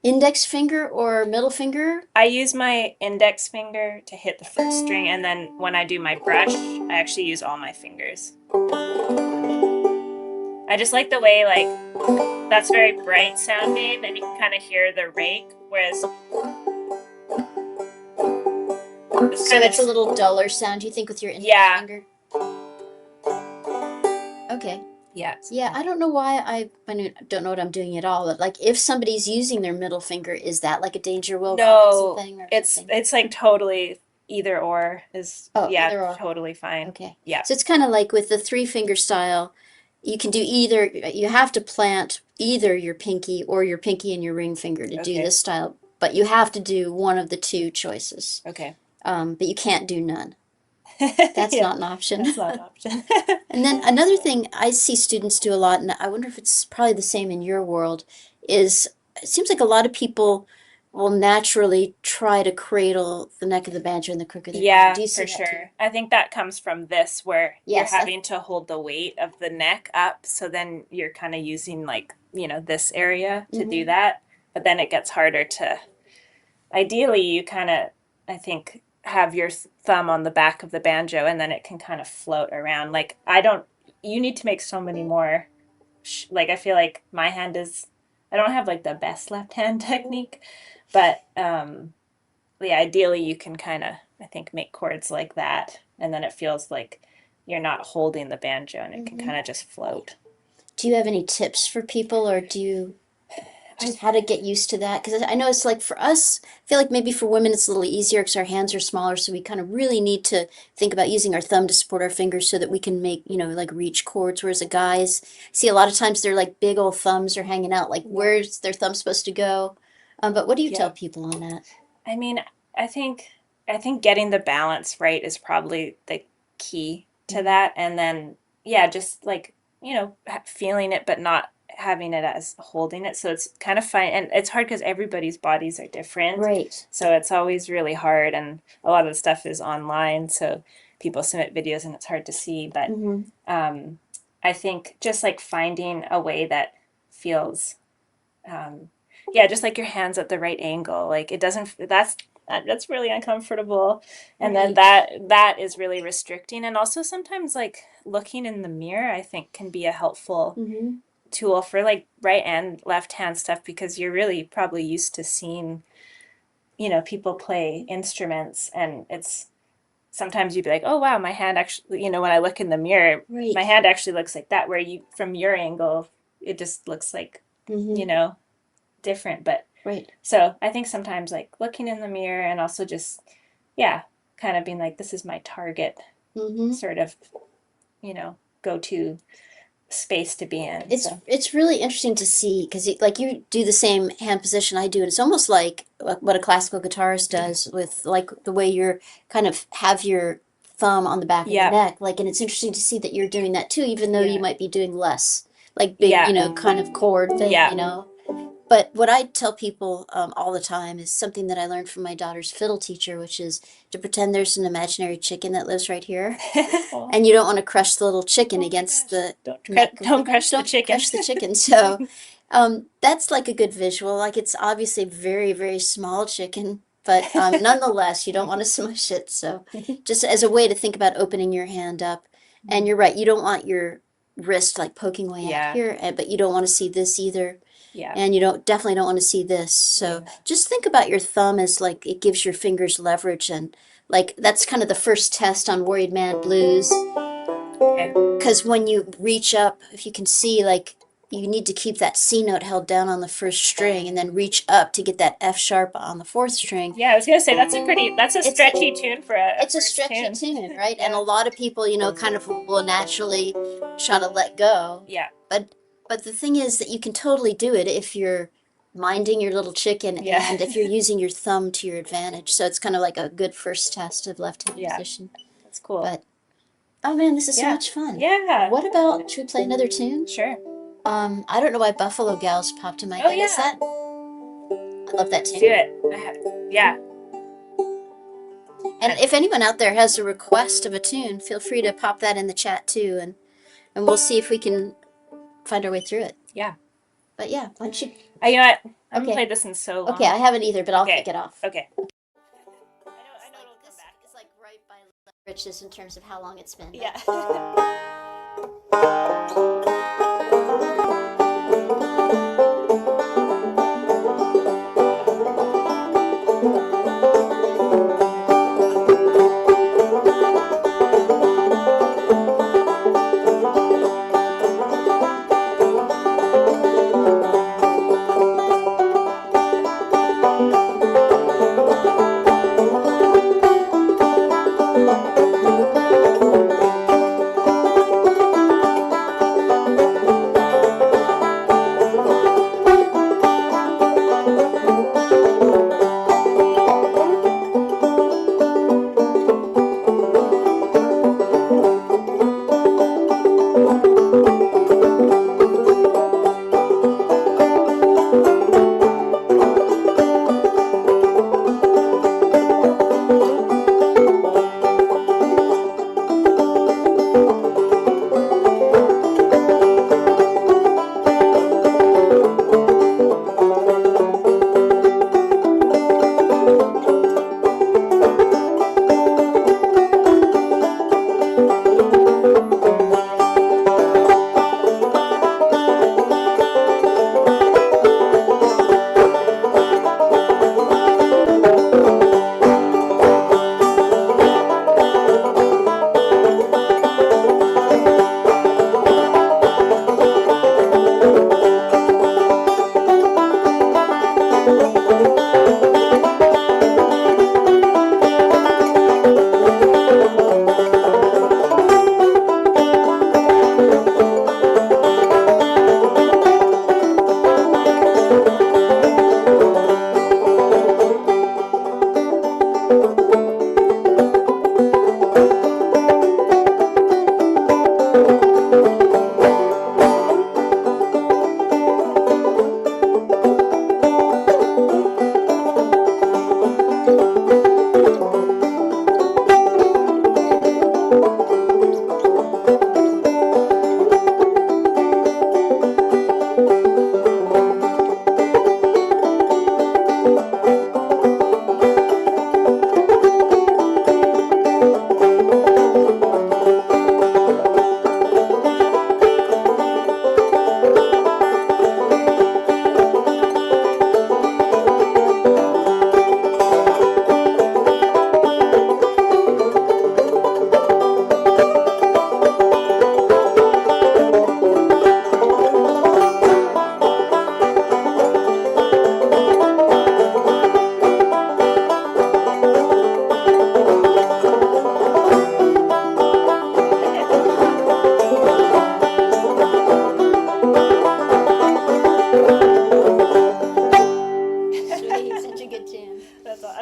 index finger or middle finger? I use my index finger to hit the first string, and then when I do my brush, I actually use all my fingers. I just like the way, like, that's very bright sounding, and you can kind of hear the rake, whereas So it's a little duller sound, you think, with your index finger? Okay. Yeah. Yeah, I don't know why I don't know what I'm doing at all. But like, if somebody's using their middle finger, is that like a danger Will No, Robinson thing or it's something? like totally either or is Either or. totally fine. Okay. Yeah. So it's kind of like with the 3-finger style, you can do either, you have to plant either your pinky or your pinky and your ring finger to do Okay. this style, but you have to do one of the two choices. Okay. But you can't do none. That's Yeah, not an option. That's not an option. And then another thing I see students do a lot, and I wonder if it's probably the same in your world, is it seems like a lot of people will naturally try to cradle the neck of the banjo in the crook of their Yeah, hand. Do you see for that too? sure. I think that comes from this where Yes, you're having to hold the weight of the neck up, so then you're kind of using like, this area to do that, but then it gets harder to ideally you kind of, I think, have your thumb on the back of the banjo and then it can kind of float around. Like you need to make so many more like I feel like my hand is I don't have like the best left hand technique, but yeah, ideally you can kind of I think make chords like that and then it feels like you're not holding the banjo and it can kind of just float. Do you have any tips for people, or do you just how to get used to that? Because I know it's like for us, I feel like maybe for women it's a little easier because our hands are smaller, so we kind of really need to think about using our thumb to support our fingers so that we can make, like reach chords. Whereas the guys, see a lot of times they're like big old thumbs are hanging out. Like, where's their thumb supposed to go? But what do you tell people on that? I mean, I think getting the balance right is probably the key to that, and then yeah, just like feeling it but not having it as holding it. So it's kind of fine, and it's hard because everybody's bodies are different. Right. So it's always really hard, and a lot of the stuff is online, so people submit videos and it's hard to see. But I think just like finding a way that feels yeah, just like your hands at the right angle. Like it doesn't that's really uncomfortable. And then that is really restricting. And also sometimes like looking in the mirror, I think can be a helpful tool for like right and left hand stuff because you're really probably used to seeing, people play instruments and it's sometimes you'd be like, oh wow, my hand actually, when I look in the mirror, my hand actually looks like that, where you from your angle, it just looks like, different. But so I think sometimes like looking in the mirror and also just kind of being like this is my target sort of go to space to be in. It's really interesting to see because like you do the same hand position I do, and it's almost like what a classical guitarist does with like the way you're kind of have your thumb on the back of the neck, like, and it's interesting to see that you're doing that too, even though you might be doing less like big kind of chord thing, But what I tell people all the time is something that I learned from my daughter's fiddle teacher, which is to pretend there's an imaginary chicken that lives right here, and you don't want to crush the little chicken against the don't crush the chicken. Crush the chicken. So that's like a good visual. Like it's obviously a very, very small chicken, but nonetheless, you don't want to smush it. So just as a way to think about opening your hand up, and you're right, you don't want your wrist like poking way out here, but you don't want to see this either. Yeah. And you definitely don't want to see this. So just think about your thumb as like it gives your fingers leverage, and like that's kind of the first test on Worried Man Blues. Okay. Because when you reach up, if you can see, like you need to keep that C note held down on the first string, and then reach up to get that F sharp on the fourth string. Yeah, I was gonna say that's a stretchy tune for a It's a first stretchy tune, right? Yeah. And a lot of people, kind of will naturally try to let go. Yeah. But the thing is that you can totally do it if you're minding your little chicken Yeah. and if you're using your thumb to your advantage. So it's kind of like a good first test of left-hand Yeah. position. That's cool. But oh man, this is so Yeah. much fun. Yeah. What about, should we play another tune? Sure. I don't know why Buffalo Gals popped in my Oh, head. Is yeah. that? I love that Do tune. it. Yeah. And if anyone out there has a request of a tune, feel free to pop that in the chat too, and we'll see if we can find our way through it. Yeah. But yeah, why don't you? You know what? I haven't Okay. played this in so long. Okay, I haven't either, but I'll Okay. kick it off. Okay. I know Like, it'll come back. It's like right by riches in terms of how long it's been. Yeah.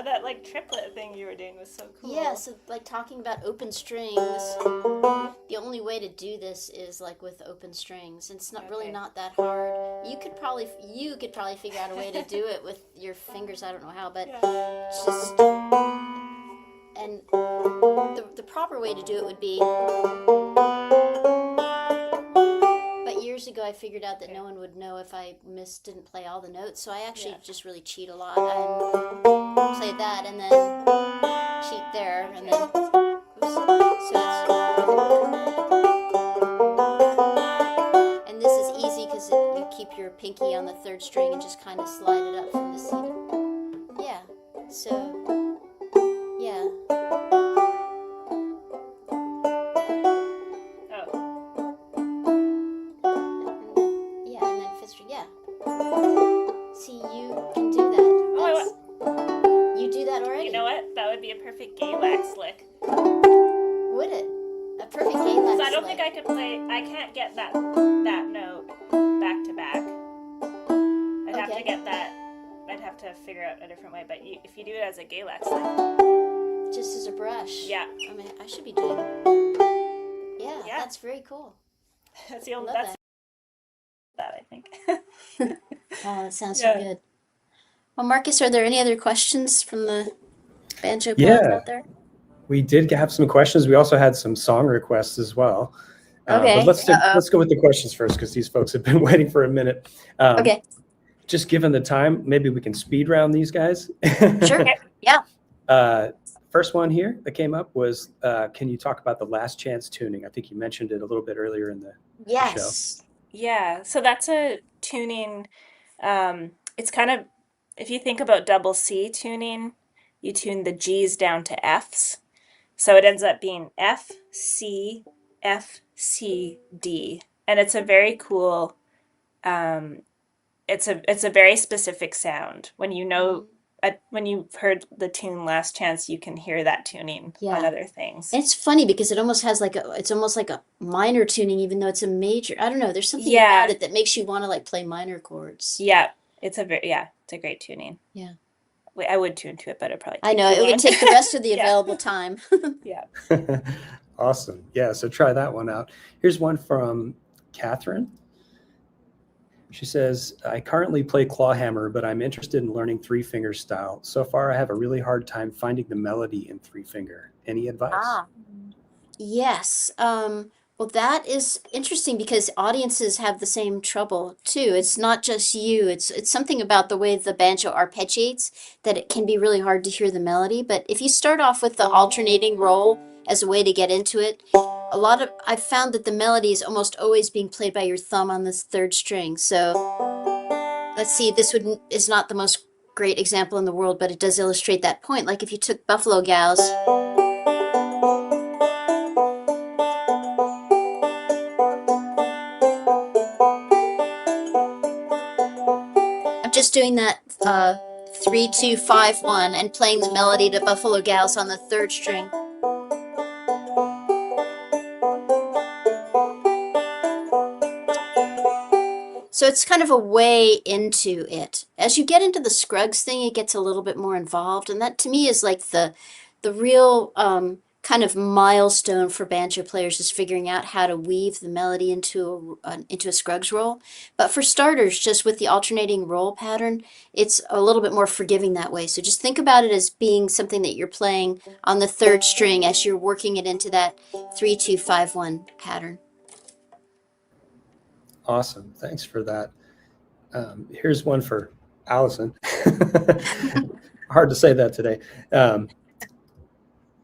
That like triplet thing you were doing was so cool. Yeah, so like talking about open strings, the only way to do this is like with open strings. It's not really not that hard. You could probably figure out a way to do it with your fingers. I don't know how, but it's just and the proper way to do it would be. But years ago, I figured out that no one would know if I didn't play all the notes. So I actually just really cheat a lot and play that, and then cheat there, and then oops. And this is easy because you keep your pinky on the third kind of slide it up from the C to, yeah. So, yeah. Yeah, and then fifth string, yeah. See, you can do that. You do that already. You know what? That would be a perfect Galax lick. Would it? A perfect Galax So I don't lick. think I could play. I can't get that note back to back. I'd have to get that. I'd have to figure out a different way. But if you do it as a Galax lick, just as a brush. yeah. I mean, I should be doing. Yeah, that's very cool. That's the only. Love That's that I think. Oh, that sounds so good. Well, Marcus, are there any other questions from the banjo pals out there? We did have some questions. We also had some song requests as well. Okay. But let's go with the questions first, because these folks have been waiting for a minute. Okay. Just given the time, maybe we can speed round these guys. Sure. Yeah. First one here that came up was, can you talk about the last chance tuning? I think you mentioned it a little bit earlier in the show. Yeah. So that's a tuning. It's kind of, if you think about double C tuning, you tune the G's down to F's. So it ends up being F, C, F, C, D. And it's a very cool, it's a very specific sound. When you know, when you've heard the tune Last Chance, you can hear that tuning on other things. And it's funny because it almost has it's almost like a minor tuning, even though it's a major. I don't know. There's something about it that makes you want to like play minor chords. Yeah. It's a great tuning. Yeah. I would tune to it, but it probably. I know it would take the rest of the available time. Yeah. Awesome. Yeah. So try that one out. Here's one from Catherine. She says, I currently play clawhammer, but I'm interested in learning three-finger style. So far, I have a really hard time finding the melody in three-finger. Any advice? Yes. Well, that is interesting because audiences have the same trouble too. It's not just you. It's something about the way the banjo arpeggiates that it can be really hard to hear the melody. But if you start off with the alternating roll as a way to get into it, I've found that the melody is almost always being played by your thumb on this third string. So let's see, this is not the most great example in the world, but it does illustrate that point. Like if you took Buffalo Gals. I'm just doing that 3, 2, 5, 1 and playing the melody to Buffalo Gals on the third string. So it's kind of a way into it. As you get into the Scruggs thing, it gets a little bit more involved, and that to me is like the real kind of milestone for banjo players is figuring out how to weave the melody into a Scruggs roll. But for starters, just with the alternating roll pattern, it's a little bit more forgiving that way. So just think about it as being something that you're playing on the third string as you're working it into that 3, 2, 5, 1 pattern. Awesome. Thanks for that. Here's one for Allison. Hard to say that today.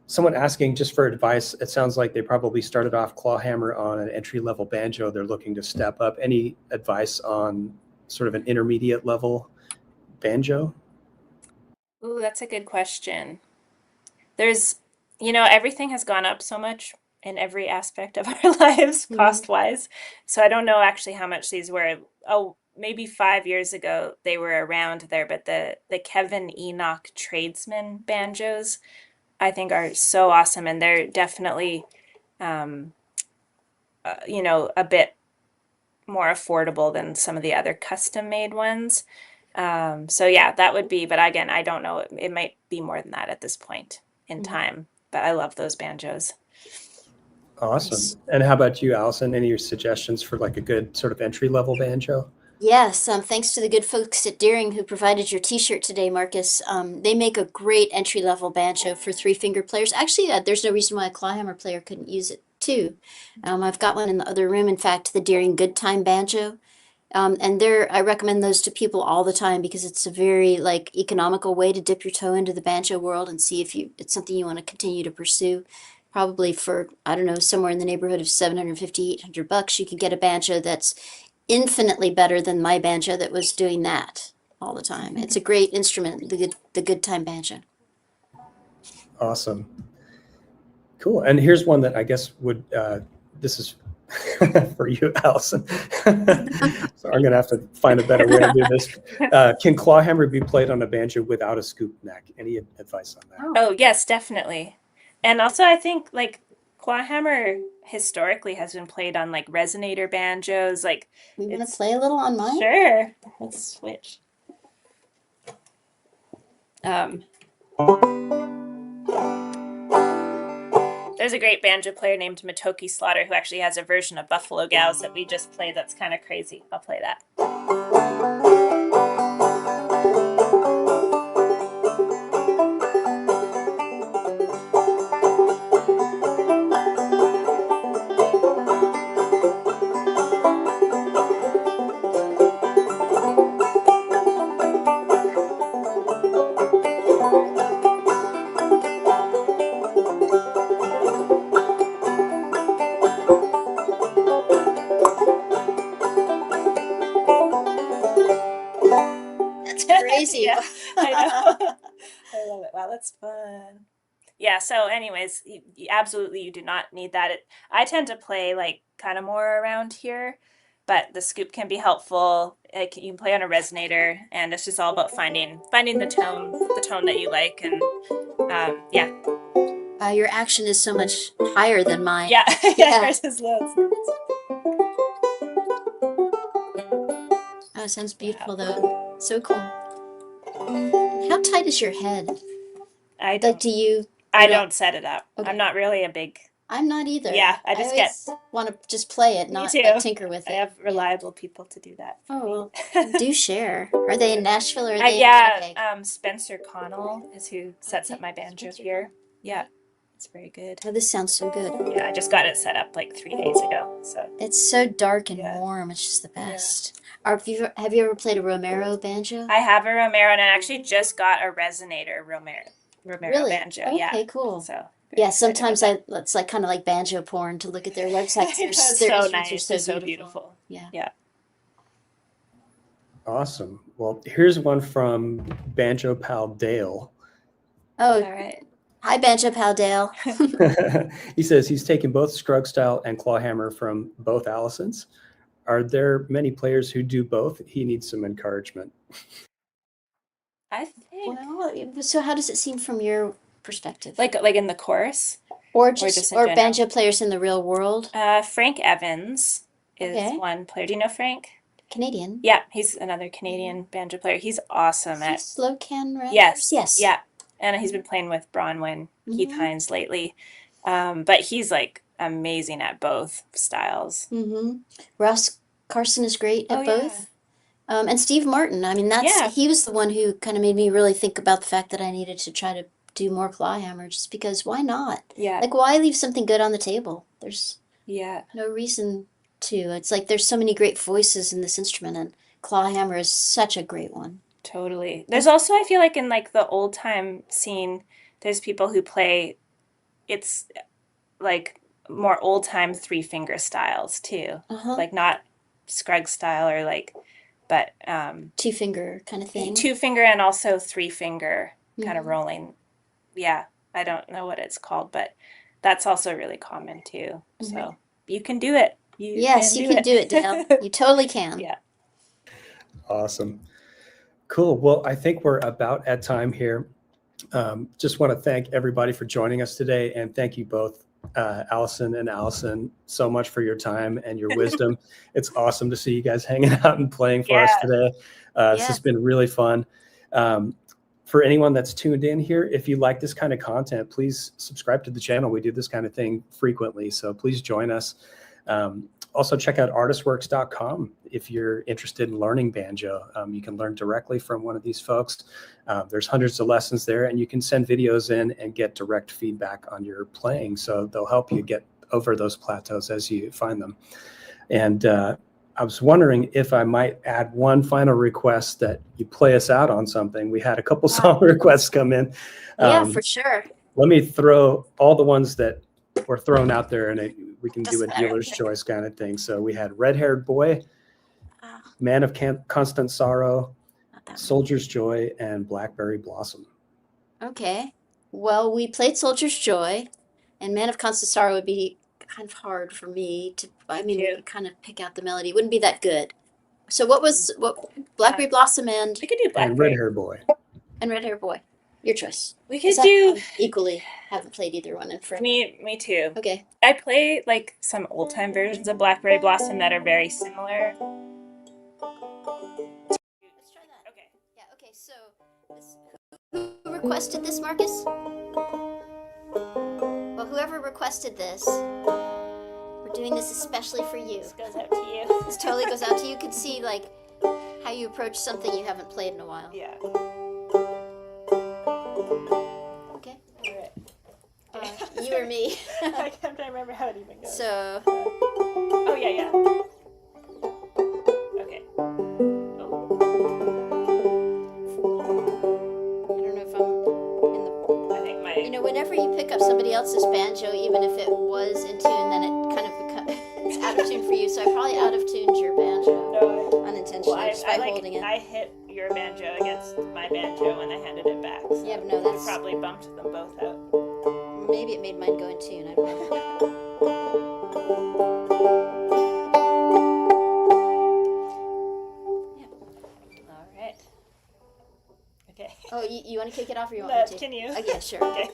Someone asking just for advice. It sounds like they probably started off clawhammer on an entry-level banjo. They're looking to step up. Any advice on sort of an intermediate level banjo? Ooh, that's a good question. There's, everything has gone up so much in every aspect of our lives, cost-wise. So I don't know actually how much these were. Oh, maybe 5 years ago they were around there, but the Kevin Enoch Tradesman banjos, I think, are so awesome, and they're definitely, a bit more affordable than some of the other custom-made ones. So yeah, that would be, but again, I don't know. It might be more than that at this point in time, but I love those banjos. Awesome. And how about you, Allison? Any suggestions for like a good sort of entry-level banjo? Yes, thanks to the good folks at Deering who provided your t-shirt today, Marcus. They make a great entry-level banjo for three-finger players. Actually, there's no reason why a clawhammer player couldn't use it too. I've got one in the other room, in fact, the Deering Good Time Banjo. And I recommend those to people all the time because it's a very economical way to dip your toe into the banjo world and see if it's something you want to continue to pursue. Probably for, I don't know, somewhere in the neighborhood of $750, $800, you can get a banjo that's infinitely better than my banjo that was doing that. all the time. It's a great instrument, the good time banjo. Awesome. Cool. And here's one that I guess would, this is for you, Allison. So I'm going to have to find a better way to do this. Can clawhammer be played on a banjo without a scoop neck? Any advice on that? Oh, yes, definitely. And also, I think like clawhammer historically has been played on like resonator banjos. Like, We want to play a little on mine? sure, let's switch. There's a great banjo player named Matoki Slaughter who actually has a version of Buffalo Gals that we just played that's kind of crazy. I'll play that. Crazy. Yeah, I know. I love it. Wow, that's fun. Yeah, so anyways, absolutely you do not need that. I tend to play like kind of more around here, but the scoop can be helpful. Like you can play on a resonator, and it's just all about finding the tone that you like, and yeah. Your action is so much higher than mine. Yeah, Yeah. yours is low. Oh, it sounds beautiful though. So cool. How tight is your head? I Like, do you? I don't set it up. Okay. I'm not really a big. I'm not either. Yeah, I just always want to just play it, not too. like tinker with it. I have reliable people to do that. Oh, well, do share. Are they in Nashville or are they in yeah, Winnipeg? Spencer Connell is who sets up my banjo here. Yeah, it's very good. Oh, this sounds so good. Yeah, I just got it set up like 3 days ago. So It's so dark and Yeah. warm. It's just the best. Have you ever played a Romero banjo? I have a Romero, and I actually just got a resonator Romero Really? banjo. Okay, Yeah, cool. so very Yeah, excited sometimes about it's like kind of like banjo porn to look at their websites. that. It's Their so instruments nice. are It's so beautiful. Yeah. Awesome. Well, here's one from Banjo Pal Dale. Oh, All right. hi, Banjo Pal Dale. He says he's taken both Scrug style and clawhammer from both Allisons. Are there many players who do both? He needs some encouragement. I think Well, so how does it seem from your perspective? like in the chorus. Or just just in or general. banjo players in the real world? Frank Evans is Okay. one player. Do you know Frank? Canadian? Yeah, he's another Canadian banjo player. He's awesome at Slow can right? yes, Yes. yeah, and he's been playing with Bronwyn, Keith Mhm. Hines lately, but he's like amazing at both styles. Mm-hmm. Ross Carson is great at Oh, both. And Steve Martin. I mean, Yeah. he was the one who kind of made me really think about the fact that I needed to try to do more clawhammer, just because why not? Yeah, Like, why leave something good on the table? There's yeah, no reason to. It's like there's so many great voices in this instrument, and clawhammer is such a great one. totally. There's also I feel like in like the old time scene, there's people who play. It's like more old time 3-finger styles too, Uh-huh. like not Scruggs style or like, but 2-finger kind of thing. 2-finger and also 3-finger kind of Mhm. rolling. Yeah, I don't know what it's called, but that's also really common too. So you can do it. Yes, you can do it, Dale. You totally can. Yeah. Awesome. Cool. Well, I think we're about at time here. Just want to thank everybody for joining us today, and thank you both, Allison and Allison, so much for your time and your wisdom. It's awesome to see you guys hanging out and playing for us today. This has been really fun. For anyone that's tuned in here, if you like this kind of content, please subscribe to the channel. We do this kind of thing frequently, so please join us. Also, check out ArtistWorks.com if you're interested in learning banjo. You can learn directly from one of these folks. There's hundreds of lessons there, and you can send videos in and get direct feedback on your playing. So they'll help you get over those plateaus as you find them. And I was wondering if I might add one final request that you play us out on something. We had a couple song requests come in. Yeah, for sure. Let me throw all the ones that were thrown out there, and we can do Doesn't a matter. dealer's choice kind of thing. So we had Red Haired Boy, Man of Constant Sorrow, that one. Soldier's Joy and Blackberry Blossom. Okay. Well, we played Soldier's Joy, and Man of Constant Sorrow would be kind of hard for me to. I mean, we could kind of pick out the melody. It wouldn't be that good. So what Blackberry Blossom and We could do And Blackberry. Red Hair Boy. Red Hair Boy? Your choice. We 'Cause could do. equally haven't played either one in forever. Me too. Okay. I play like some old time versions of Blackberry Blossom that are very similar. Let's try that. Okay. Yeah. Okay. So, who requested this, Marcus? Well, whoever requested this, we're doing this especially for you. This goes out to you. This totally goes out to you. You could see like how you approach something you haven't played in a while. Yeah. Okay. All right. You or me. I'm trying to remember how it even goes. So. Oh yeah. Okay. Oh. I don't know if I'm in the. I think my. You know, whenever you pick up somebody else's banjo, even if it was in tune, then it kind of becomes it's out of tune for you. So I probably out of tuned your banjo No. unintentionally just by holding it. I hit your banjo against my banjo when I handed it back. So Yeah, but no, we that's probably bumped them both out. maybe it made mine go in tune. I don't know. All right. Okay. Oh, you want to kick it off, or you want No, me to? can you? Yeah, sure. Okay.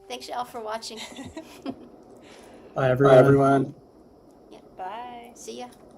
Thanks, y'all, for watching. Bye, Bye, everyone.